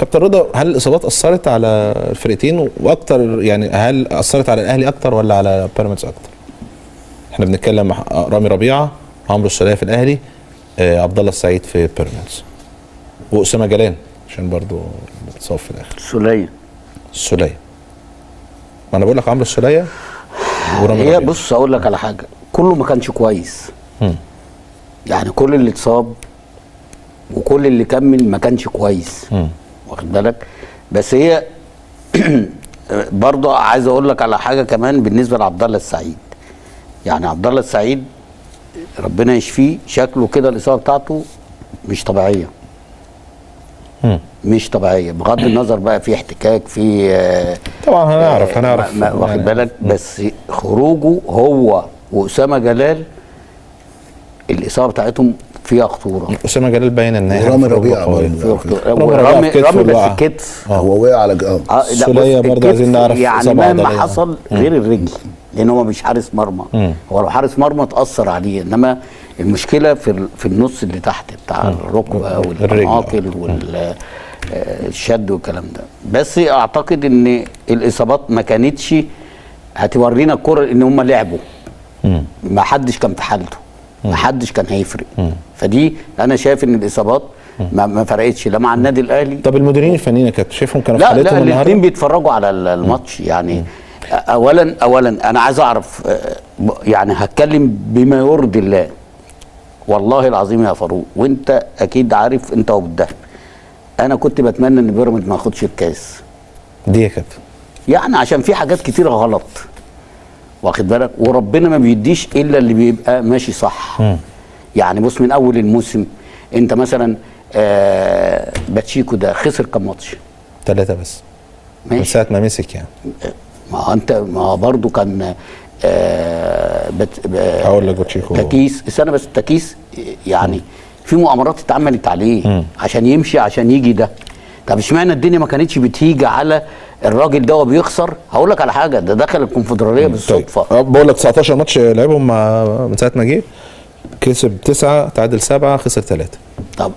كابتن رضا، هل الاصابات اثرت على الفرقتين واكتر؟ يعني هل اثرت على الاهلي اكتر ولا على بيراميدز اكتر؟ احنا بنتكلم رامي ربيعه، عمرو السوليه في الاهلي، عبد الله السعيد في بيراميدز، واسامه جلال عشان برضو بتصاب في الاخر. السوليه ما انا بقول لك عمرو السوليه ورامي ربيعه. بص اقول لك على حاجه، كله ما كانش كويس. يعني كل اللي اتصاب وكل اللي كمل ما كانش كويس. واخد بالك؟ بس هي برضه عايز اقول لك على حاجه كمان بالنسبه لعبد الله السعيد. يعني عبد الله السعيد ربنا يشفيه، شكله كده الاصابه بتاعته مش طبيعيه. مش طبيعيه، بغض النظر بقى في احتكاك في طبعا هنعرف واخد بالك؟ بس خروجه هو واسامه جلال الاصابه بتاعتهم فيها خطوره. اسامه جلال باين ان هي رامي ربيعه رامي بس الكتف هو وقع على السوليه برضه عايزين نعرف يعني مهما حصل غير الرجل، لان هو مش حارس مرمى. هو لو حارس مرمى تاثر عليه، انما المشكله في النص اللي تحت بتاع الركبه والعاقل والشد والكلام ده. بس اعتقد ان الاصابات ما كانتش هتورينا الكره ان هم لعبوا. ما حدش كان في حالته، ما حدش كان هيفرق. فدي انا شايف ان الاصابات ما فرقتش لا مع النادي الاهلي. طب المديرين الفنيين كنت شايفهم كانوا في حالتهم النهارده؟ لا، الاثنين بيتفرجوا على الماتش. يعني اولا انا عايز اعرف، يعني هتكلم بما يرضي الله والله العظيم يا فاروق، وانت اكيد عارف انت وبالدهب، انا كنت بتمنى ان بيراميدز ما ياخدش الكاس دي يا كابتن. يعني عشان في حاجات كتيره غلط، واخد بالك؟ وربنا ما بيديش الا اللي بيبقى ماشي صح. يعني بص، من اول الموسم انت مثلا باتشيكو ده خسر كام ماتش؟ 3 بس ماشي. من ساعه ما مسك يعني. ما برضه كان هقول لك باتشيكو تكيس السنه، بس التكيس يعني في مؤامرات اتعملت عليه عشان يمشي، عشان يجي ده. طب اشمعنى الدنيا ما كانتش بتيجي على الراجل ده وبيخسر؟ هقول لك على حاجه، ده دخل الكونفدراليه بالصدفه. طيب. بقول لك 19 ماتش لعبهم من ساعه ما جه، كسب 9، تعادل 7، خسر 3. طب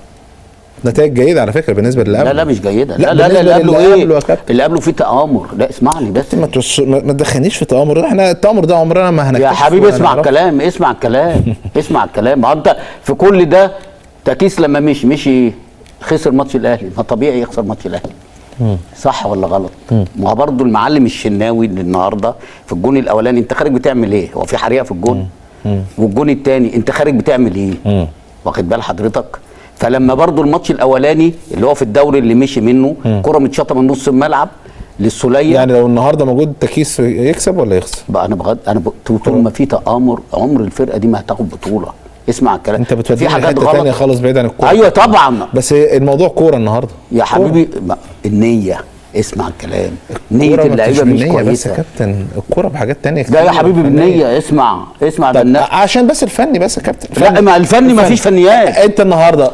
نتائج جيده على فكره بالنسبه للي قبله. لا مش جيده. لا اللي قبله ايه؟ اللي قبله فيه تآمر. لا اسمعني بس، ما تدخلنيش في تآمر. احنا التآمر ده عمرنا ما هنكتشفه يا حبيبي. اسمع الكلام. اسمع الكلام. ما انت في كل ده تكيس لما مشي خسر ماتش الاهلي، ما طبيعي يخسر ماتش الاهلي. صح ولا غلط؟ ما هو برضه المعلم الشناوي النهارده في الجون الاولاني انت خارج بتعمل ايه؟ هو في حريقه في الجون؟ والجون الثاني انت خارج بتعمل ايه؟ واخد بال حضرتك؟ فلما برضه الماتش الاولاني اللي هو في الدوري اللي مشي منه كره متشاطه من نص الملعب للسوليه، يعني لو النهارده موجود تكيس يكسب ولا يخسر؟ بقى انا طول ما في تآمر عمر الفرقه دي ما هتاخد بطوله. اسمع الكلام. انت بتوديني في حاجات ثانيه خالص بعيد عن الكوره. ايوه طبعا، بس الموضوع كوره النهارده يا حبيبي. النية. اسمع الكلام. نية اللعيبه مش كويسه. بس يا كابتن الكوره بحاجات ثانيه كتير. لا يا حبيبي بالنية. اسمع ده عشان بس الفني بس يا كابتن. لا، ما الفني ما فيش فنيات. انت النهارده